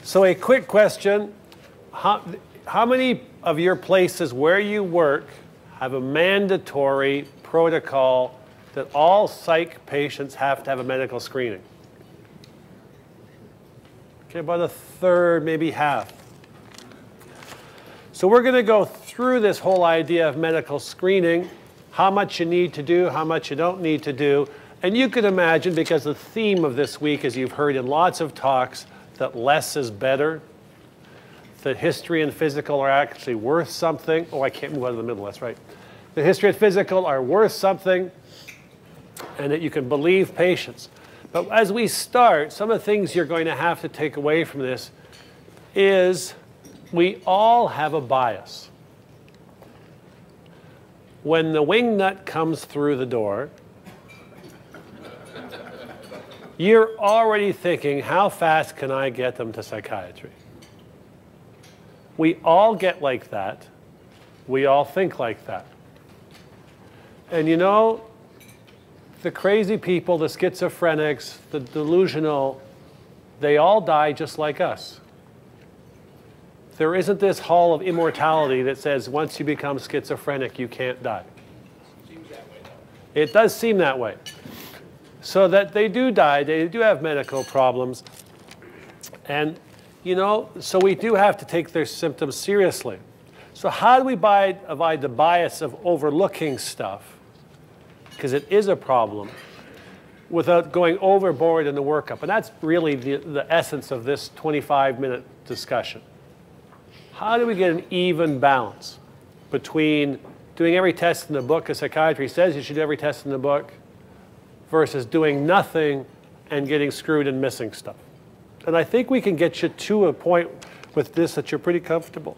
So a quick question, how many of your places where you work have a mandatory protocol that all psych patients have to have a medical screening? Okay, about a third, maybe half. So we're going to go through this whole idea of medical screening, how much you need to do, how much you don't need to do. And you can imagine, because the theme of this week, as you've heard in lots of talks, that less is better, that history and physical are actually worth something. Oh, I can't move out of the middle, that's right. The history and physical are worth something, and that you can believe patients. But as we start, some of the things you're going to have to take away from this is we all have a bias. When the wingnut comes through the door, you're already thinking, how fast can I get them to psychiatry? We all get like that. We all think like that. And you know, the crazy people, the schizophrenics, the delusional, they all die just like us. There isn't this hall of immortality that says once you become schizophrenic, you can't die. Seems that way, though. It does seem that way. So that they do die, they do have medical problems. And, you know, so we do have to take their symptoms seriously. So how do we avoid the bias of overlooking stuff, because it is a problem, without going overboard in the workup? And that's really the essence of this 25-minute discussion. How do we get an even balance between doing every test in the book, as psychiatry says you should do every test in the book, versus doing nothing and getting screwed and missing stuff? And I think we can get you to a point with this that you're pretty comfortable.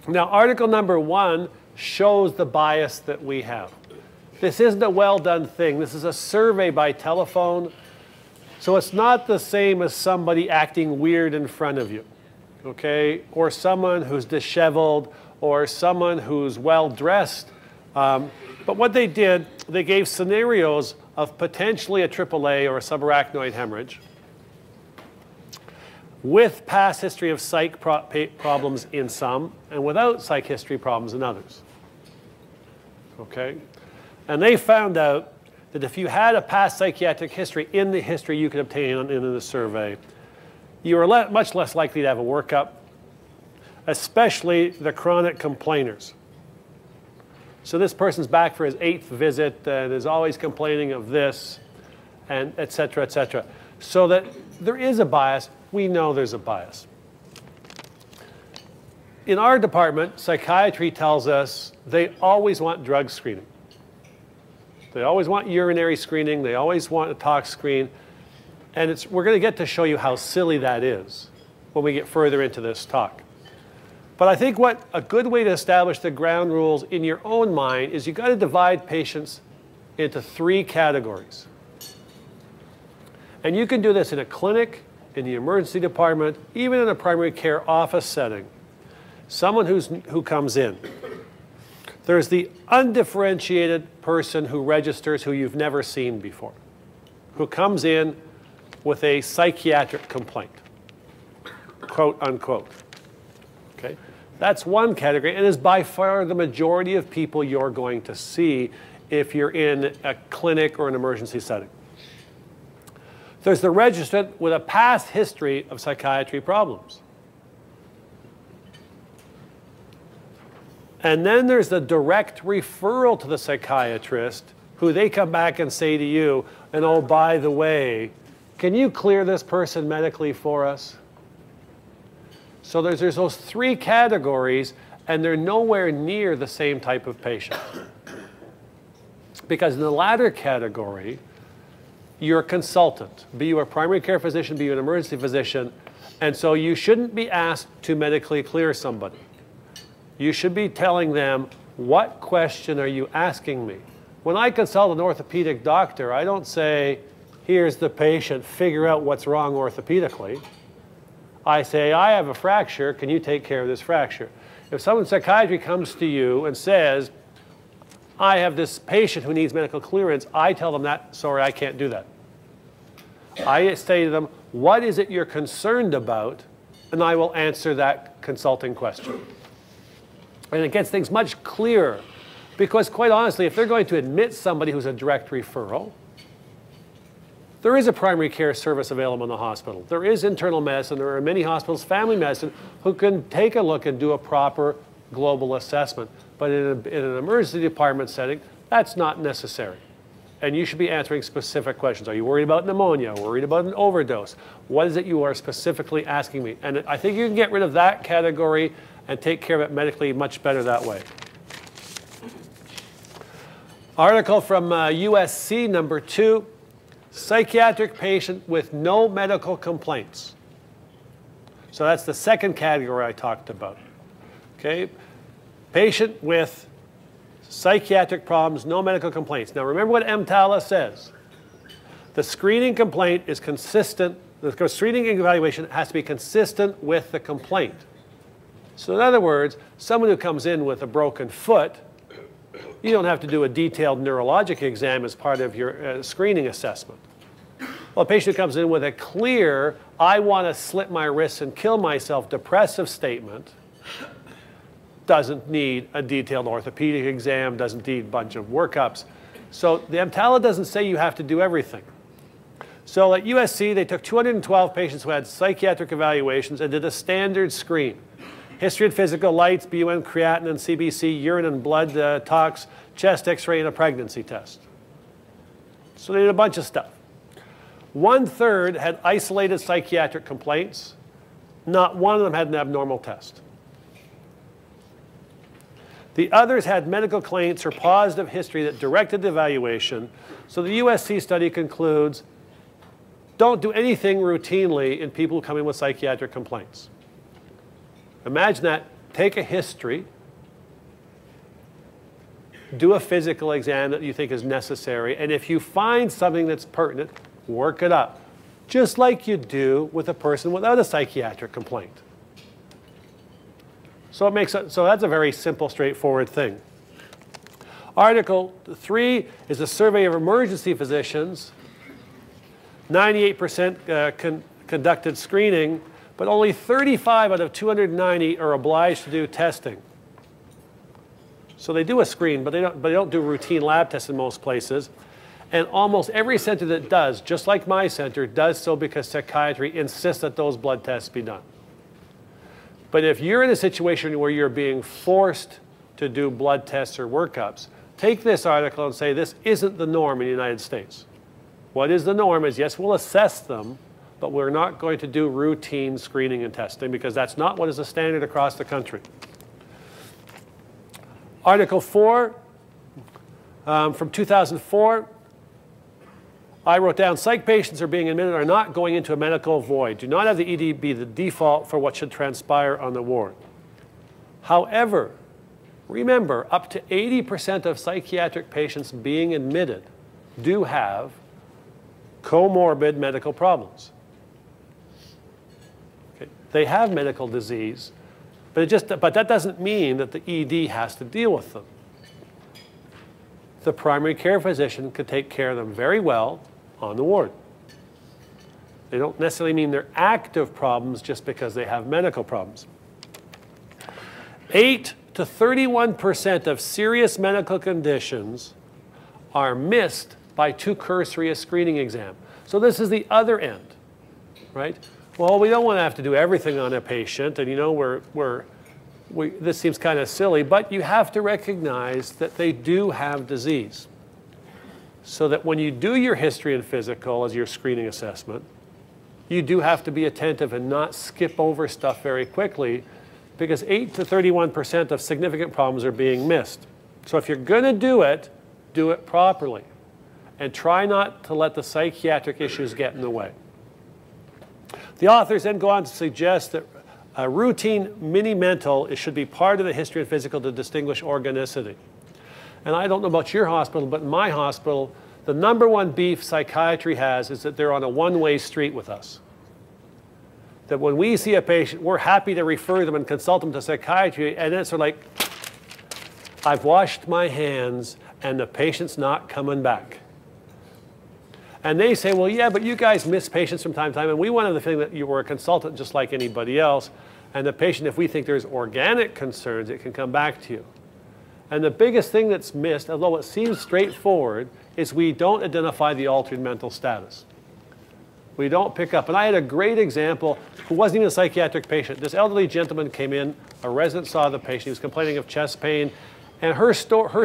Now, article number 1 shows the bias that we have. This isn't a well-done thing. This is a survey by telephone. So it's not the same as somebody acting weird in front of you, okay? Or someone who's disheveled, or someone who's well-dressed. But what they did, they gave scenarios of potentially a AAA or a subarachnoid hemorrhage with past history of psych problems in some, and without psych history problems in others. Okay? And they found out that if you had a past psychiatric history in the history you could obtain in the survey, you were much less likely to have a workup, especially the chronic complainers. So this person's back for his 8th visit and is always complaining of this, and et cetera, et cetera. So that there is a bias. We know there's a bias. In our department, psychiatry tells us they always want drug screening. They always want urinary screening. They always want a tox screen. And we're going to get to show you how silly that is when we get further into this talk. But I think what a good way to establish the ground rules in your own mind is you've got to divide patients into 3 categories. And you can do this in a clinic, in the emergency department, even in a primary care office setting. Someone who comes in. There's the undifferentiated person who registers who you've never seen before, who comes in with a psychiatric complaint, quote unquote. Okay? That's one category, and is by far the majority of people you're going to see if you're in a clinic or an emergency setting. There's the registrant with a past history of psychiatry problems. And then there's the direct referral to the psychiatrist, who they come back and say to you, and oh, by the way, can you clear this person medically for us? So there's those 3 categories, and they're nowhere near the same type of patient. Because in the latter category, you're a consultant, be you a primary care physician, be you an emergency physician, and so you shouldn't be asked to medically clear somebody. You should be telling them, what question are you asking me? When I consult an orthopedic doctor, I don't say, here's the patient, figure out what's wrong orthopedically. I say, I have a fracture, can you take care of this fracture? If someone in psychiatry comes to you and says, I have this patient who needs medical clearance, I tell them that, sorry, I can't do that. I say to them, What is it you're concerned about? And I will answer that consulting question. And it gets things much clearer. Because quite honestly, if they're going to admit somebody who's a direct referral, there is a primary care service available in the hospital. There is internal medicine. There are many hospitals, family medicine, who can take a look and do a proper global assessment. But in an emergency department setting, that's not necessary. And you should be answering specific questions. Are you worried about pneumonia? Worried about an overdose? What is it you are specifically asking me? And I think you can get rid of that category and take care of it medically much better that way. Article from USC number 2, psychiatric patient with no medical complaints. So that's the second category I talked about. Okay, patient with psychiatric problems, no medical complaints. Now remember what EMTALA says. The screening complaint is consistent, the screening evaluation has to be consistent with the complaint. So in other words, someone who comes in with a broken foot, you don't have to do a detailed neurologic exam as part of your screening assessment. Well, a patient who comes in with a clear, I want to slit my wrists and kill myself depressive statement, doesn't need a detailed orthopedic exam, doesn't need a bunch of workups. So the EMTALA doesn't say you have to do everything. So at USC, they took 212 patients who had psychiatric evaluations and did a standard screen. History and physical, lights, BUN, creatinine, CBC, urine and blood tox, chest x-ray, and a pregnancy test. So they did a bunch of stuff. 1/3 had isolated psychiatric complaints. Not one of them had an abnormal test. The others had medical claims or positive history that directed the evaluation. So the USC study concludes, don't do anything routinely in people who come in with psychiatric complaints. Imagine that. Take a history. Do a physical exam that you think is necessary. And if you find something that's pertinent, work it up. Just like you do with a person without a psychiatric complaint. So that's a very simple, straightforward thing. Article 3 is a survey of emergency physicians. 98% conducted screening, but only 35 out of 290 are obliged to do testing. So they do a screen, but they don't do routine lab tests in most places. And almost every center that does, just like my center, does so because psychiatry insists that those blood tests be done. But if you're in a situation where you're being forced to do blood tests or workups, take this article and say this isn't the norm in the United States. What is the norm is, yes, we'll assess them, but we're not going to do routine screening and testing because that's not what is the standard across the country. Article 4 from 2004, I wrote down, psych patients are being admitted are not going into a medical void. Do not have the ED be the default for what should transpire on the ward. However, remember, up to 80% of psychiatric patients being admitted do have comorbid medical problems. Okay. They have medical disease, but that doesn't mean that the ED has to deal with them. The primary care physician could take care of them very well on the ward. They don't necessarily mean they're active problems just because they have medical problems. 8 to 31% of serious medical conditions are missed by too cursory a screening exam. So this is the other end, right? Well, we don't want to have to do everything on a patient, and you know, this seems kind of silly, but you have to recognize that they do have disease. So that when you do your history and physical as your screening assessment, you do have to be attentive and not skip over stuff very quickly because 8 to 31% of significant problems are being missed. So if you're going to do it properly. And try not to let the psychiatric issues get in the way. The authors then go on to suggest that a routine mini-mental should be part of the history and physical to distinguish organicity. And I don't know about your hospital, but in my hospital, the #1 beef psychiatry has is that they're on a one-way street with us. That when we see a patient, we're happy to refer them and consult them to psychiatry, and it's sort of like, I've washed my hands and the patient's not coming back. And they say, well, yeah, but you guys miss patients from time to time, and we wanted the feeling that you were a consultant just like anybody else. And the patient, if we think there's organic concerns, it can come back to you. And the biggest thing that's missed, although it seems straightforward, is we don't identify the altered mental status. We don't pick up. And I had a great example who wasn't even a psychiatric patient. This elderly gentleman came in, a resident saw the patient, he was complaining of chest pain, and her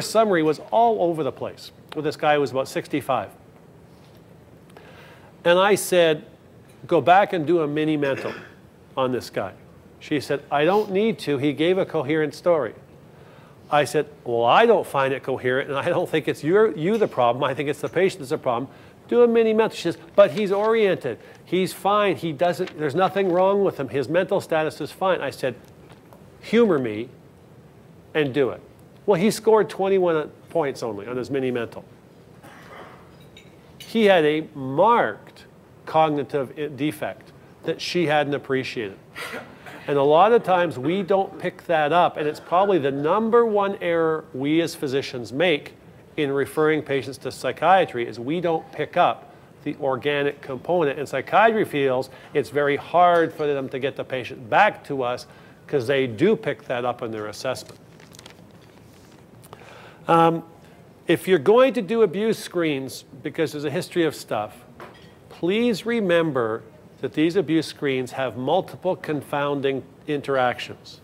summary was all over the place with this guy who was about 65. And I said, go back and do a mini mental on this guy. She said, I don't need to. He gave a coherent story. I said, well, I don't find it coherent, and I don't think it's you the problem. I think it's the patient that's the problem. Do a mini mental. She says, but he's oriented. He's fine. He doesn't, there's nothing wrong with him. His mental status is fine. I said, humor me and do it. Well, he scored 21 points only on his mini mental. He had a marked cognitive defect that she hadn't appreciated. And a lot of times we don't pick that up, and it's probably the #1 error we as physicians make in referring patients to psychiatry is we don't pick up the organic component. And psychiatry feels it's very hard for them to get the patient back to us because they do pick that up in their assessment. If you're going to do abuse screens, because there's a history of stuff, please remember that these abuse screens have multiple confounding interactions.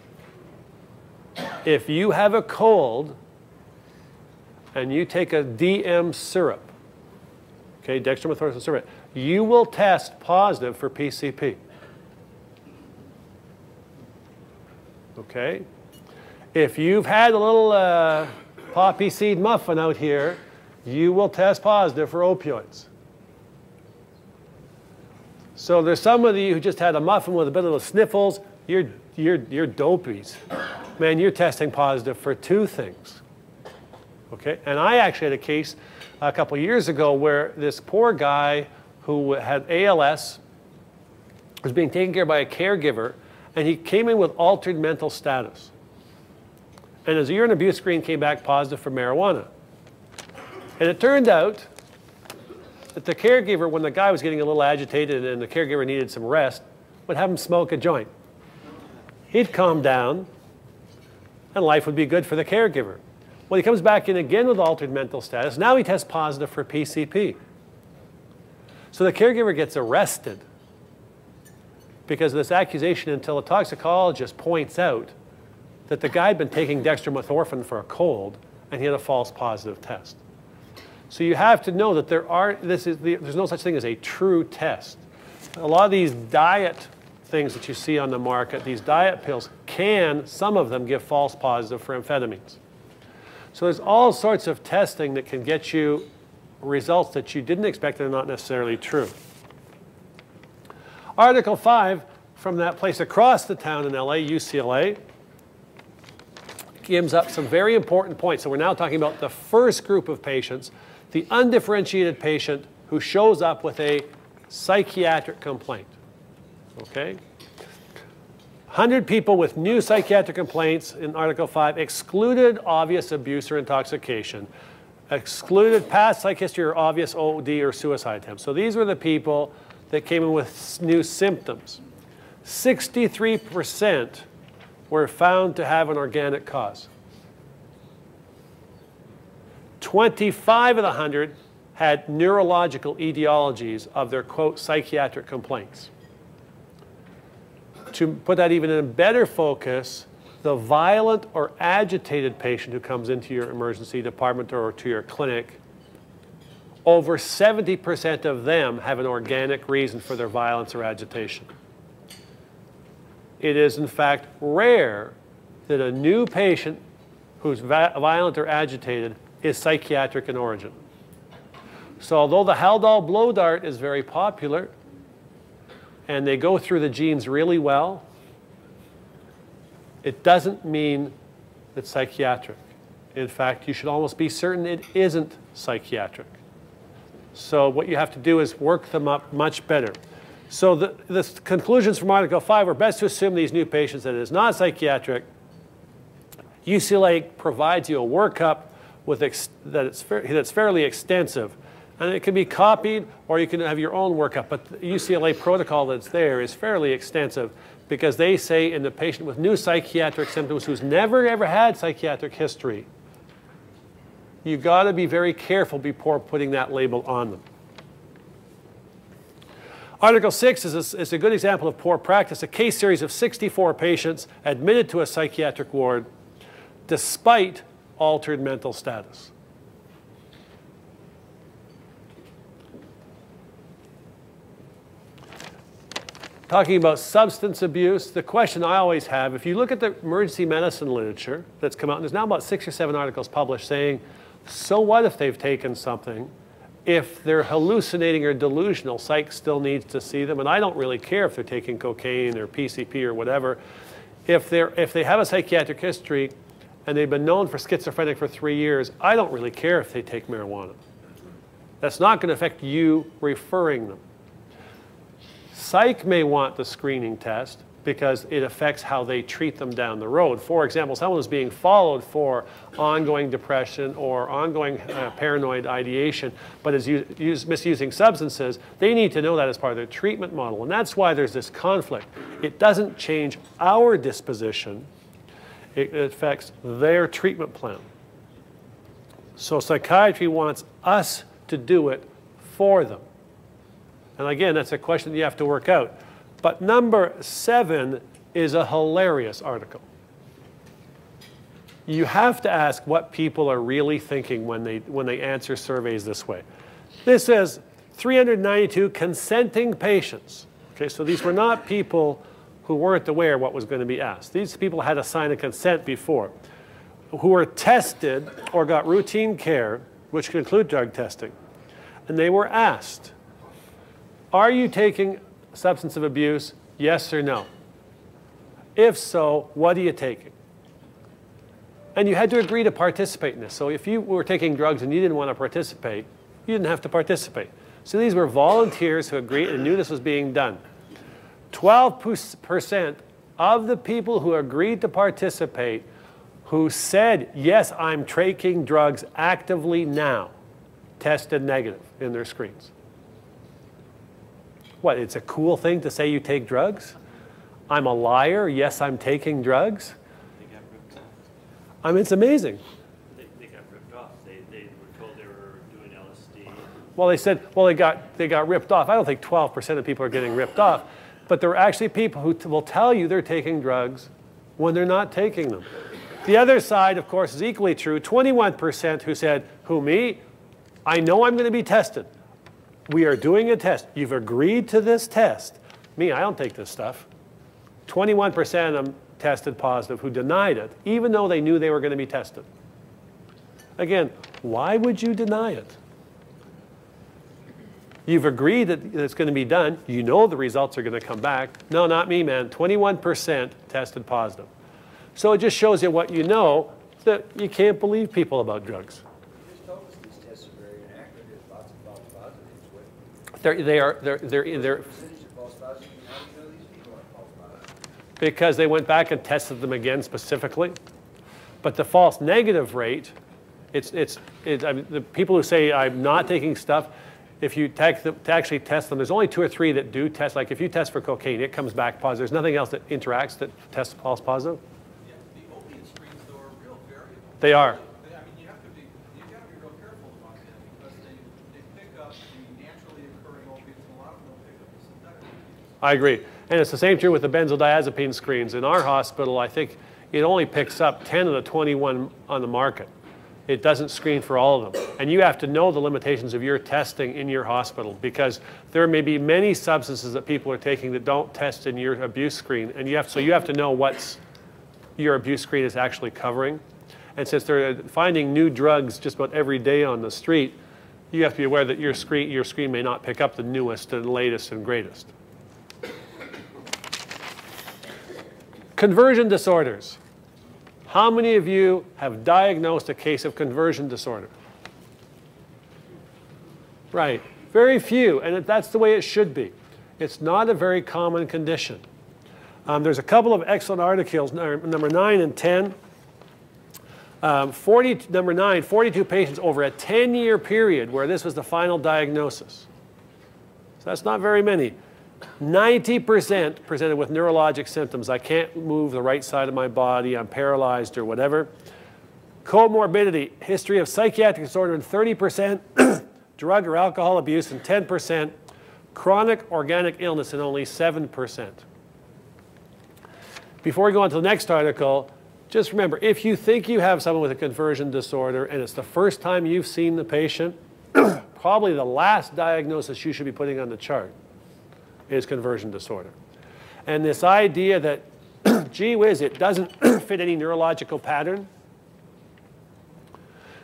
If you have a cold and you take a DM syrup, okay, dextromethorphan syrup, you will test positive for PCP. Okay? If you've had a little poppy seed muffin out here, you will test positive for opioids. So there's some of you who just had a muffin with a bit of the sniffles. You're dopies. Man, you're testing positive for 2 things. Okay? And I actually had a case a couple years ago where this poor guy who had ALS was being taken care of by a caregiver, and he came in with altered mental status. And his urine abuse screen came back positive for marijuana. And it turned out that the caregiver, when the guy was getting a little agitated and the caregiver needed some rest, would have him smoke a joint. He'd calm down, and life would be good for the caregiver. Well, he comes back in again with altered mental status. Now he tests positive for PCP. So the caregiver gets arrested because of this accusation until a toxicologist points out that the guy had been taking dextromethorphan for a cold, and he had a false positive test. So you have to know that there's no such thing as a true test. A lot of these diet things that you see on the market, these diet pills, some of them give false positive for amphetamines. So there's all sorts of testing that can get you results that you didn't expect that are not necessarily true. Article 5 from that place across the town in LA, UCLA, gives up some very important points. So we're now talking about the first group of patients, the undifferentiated patient who shows up with a psychiatric complaint. Okay? 100 people with new psychiatric complaints in Article 5 excluded obvious abuse or intoxication, excluded past psych history or obvious OD or suicide attempts. So these were the people that came in with new symptoms. 63% were found to have an organic cause. 25 of the 100 had neurological etiologies of their, quote, psychiatric complaints. To put that even in a better focus, the violent or agitated patient who comes into your emergency department or to your clinic, over 70% of them have an organic reason for their violence or agitation. It is, in fact, rare that a new patient who's violent or agitated is psychiatric in origin. So although the Haldol blow dart is very popular, and they go through the genes really well, it doesn't mean it's psychiatric. In fact, you should almost be certain it isn't psychiatric. So what you have to do is work them up much better. So the conclusions from Article 5 are best to assume these new patients that it is not psychiatric. UCLA provides you a workup with that's fairly extensive And it can be copied, or you can have your own workup. But the UCLA protocol that's there is fairly extensive because they say in the patient with new psychiatric symptoms who's never ever had psychiatric history, you've got to be very careful before putting that label on them. Article 6 is a good example of poor practice, a case series of 64 patients admitted to a psychiatric ward despite altered mental status. Talking about substance abuse, the question I always have, if you look at the emergency medicine literature that's come out, and there's now about 6 or 7 articles published saying, so what if they've taken something? If they're hallucinating or delusional, psych still needs to see them, and I don't really care if they're taking cocaine or PCP or whatever. If they have a psychiatric history and they've been known for schizophrenic for 3 years, I don't really care if they take marijuana. That's not going to affect you referring them. Psych may want the screening test because it affects how they treat them down the road. For example, someone who's being followed for ongoing depression or ongoing paranoid ideation, but is misusing substances, they need to know that as part of their treatment model. And that's why there's this conflict. It doesn't change our disposition. It affects their treatment plan. So psychiatry wants us to do it for them. And again, that's a question that you have to work out. But number 7 is a hilarious article. You have to ask what people are really thinking when they answer surveys this way. This says 392 consenting patients. Okay, so these were not people who weren't aware what was going to be asked. These people had a sign of consent before, who were tested or got routine care, which could include drug testing. And they were asked, are you taking substance of abuse, yes or no? If so, what are you taking? And you had to agree to participate in this. So if you were taking drugs and you didn't want to participate, you didn't have to participate. So these were volunteers who agreed and knew this was being done. 12% of the people who agreed to participate who said, yes, I'm taking drugs actively now, tested negative in their screens. What, it's a cool thing to say you take drugs? I'm a liar, yes, I'm taking drugs? They got ripped off. I mean, it's amazing. They got ripped off. They were told they were doing LSD. Well, they said, well, they got ripped off. I don't think 12% of people are getting ripped off. But there are actually people who will tell you they're taking drugs when they're not taking them. The other side, of course, is equally true. 21% who said, who, me? I know I'm going to be tested. We are doing a test. You've agreed to this test. Me, I don't take this stuff. 21% of them tested positive who denied it, even though they knew they were going to be tested. Again, why would you deny it? You've agreed that it's going to be done. You know the results are going to come back. No, not me, man. 21% tested positive. So it just shows you what you know, that you can't believe people about drugs. You just told us these tests are very inaccurate. There's lots of false positives. They're Percentage of false positives. How do you know these people are false positives? because they went back and tested them again specifically. But the false negative rate, I mean, the people who say I'm not taking stuff, if you actually test them, there's only 2 or 3 that do test. Like if you test for cocaine, it comes back positive. There's nothing else that interacts that tests false positive. Yeah, the opiate screens, though, are real variable. They are. I mean, you got to be real careful about them because they pick up the naturally occurring opiates, and a lot of them will pick up the synthetic opiates. I agree. And it's the same true with the benzodiazepine screens. In our hospital, I think it only picks up 10 of the 21 on the market. It doesn't screen for all of them. And you have to know the limitations of your testing in your hospital because there may be many substances that people are taking that don't test in your abuse screen. And you have to know what your abuse screen is actually covering. And since they're finding new drugs just about every day on the street, you have to be aware that your screen may not pick up the newest and latest and greatest. Conversion disorders. How many of you have diagnosed a case of conversion disorder? Right, very few, and that's the way it should be. It's not a very common condition. There's a couple of excellent articles, number 9 and 10. Number 9, 42 patients over a 10-year period where this was the final diagnosis. So that's not very many. 90% presented with neurologic symptoms. I can't move the right side of my body, I'm paralyzed or whatever. Comorbidity, history of psychiatric disorder in 30%, drug or alcohol abuse in 10%, chronic organic illness in only 7%. Before we go on to the next article, just remember, if you think you have someone with a conversion disorder and it's the first time you've seen the patient, probably the last diagnosis you should be putting on the chart is conversion disorder. And this idea that, gee whiz, it doesn't fit any neurological pattern,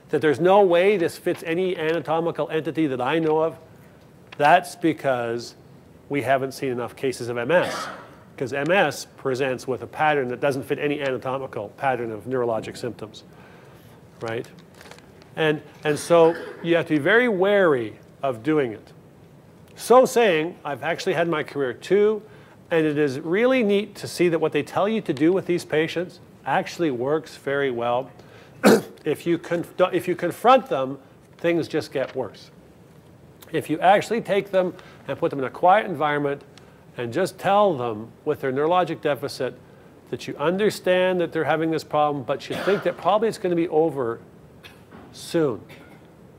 that there's no way this fits any anatomical entity that I know of, that's because we haven't seen enough cases of MS. Because MS presents with a pattern that doesn't fit any anatomical pattern of neurologic symptoms, right? And so you have to be very wary of doing it. So saying, I've actually had my career too, and it is really neat to see that what they tell you to do with these patients actually works very well. If you confront them, things just get worse. If you actually take them and put them in a quiet environment and just tell them with their neurologic deficit that you understand that they're having this problem, but you think that probably it's going to be over soon,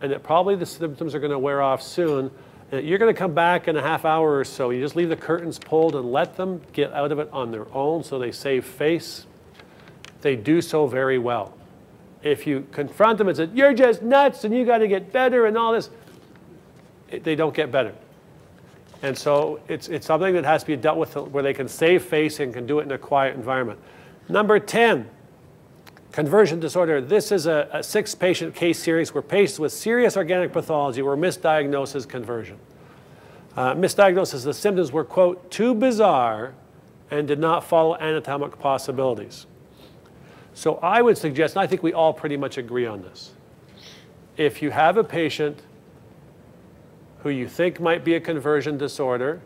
and that probably the symptoms are going to wear off soon, and you're going to come back in a half hour or so. You just leave the curtains pulled and let them get out of it on their own so they save face. They do so very well. If you confront them and say, you're just nuts and you got to get better and all this, they don't get better. And so it's something that has to be dealt with where they can save face and can do it in a quiet environment. Number 10, conversion disorder. This is a 6-patient case series where patients with serious organic pathology were misdiagnosed as conversion. Misdiagnosis, the symptoms were, quote, too bizarre and did not follow anatomic possibilities. So I would suggest, and I think we all pretty much agree on this, if you have a patient who you think might be a conversion disorder,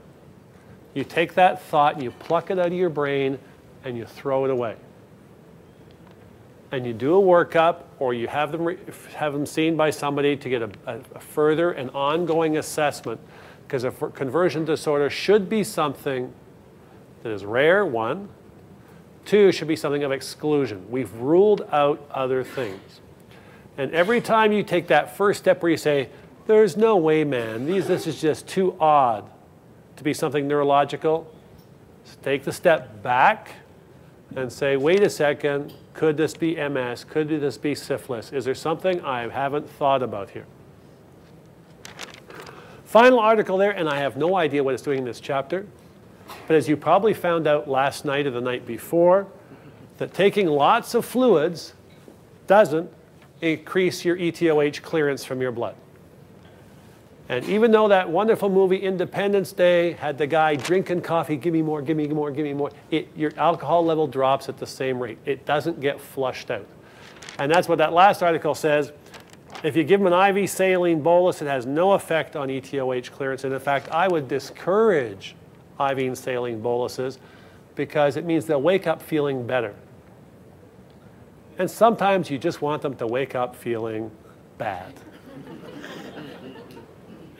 you take that thought and you pluck it out of your brain and you throw it away. And you do a workup, or you have them seen by somebody to get a further and ongoing assessment, because a conversion disorder should be something that is rare, 1. 2, should be something of exclusion. We've ruled out other things. And every time you take that first step where you say, there's no way, man, this is just too odd to be something neurological, so take the step back and say, wait a second, could this be MS? Could this be syphilis? Is there something I haven't thought about here? Final article there, and I have no idea what it's doing in this chapter, but as you probably found out last night or the night before, that taking lots of fluids doesn't increase your ETOH clearance from your blood. And even though that wonderful movie Independence Day had the guy drinking coffee, give me more, give me more, give me more, your alcohol level drops at the same rate. It doesn't get flushed out. And that's what that last article says. If you give them an IV saline bolus, it has no effect on ETOH clearance. And in fact, I would discourage IV saline boluses because it means they'll wake up feeling better. And sometimes you just want them to wake up feeling bad.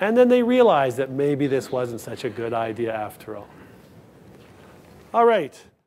And then they realize that maybe this wasn't such a good idea after all. All right.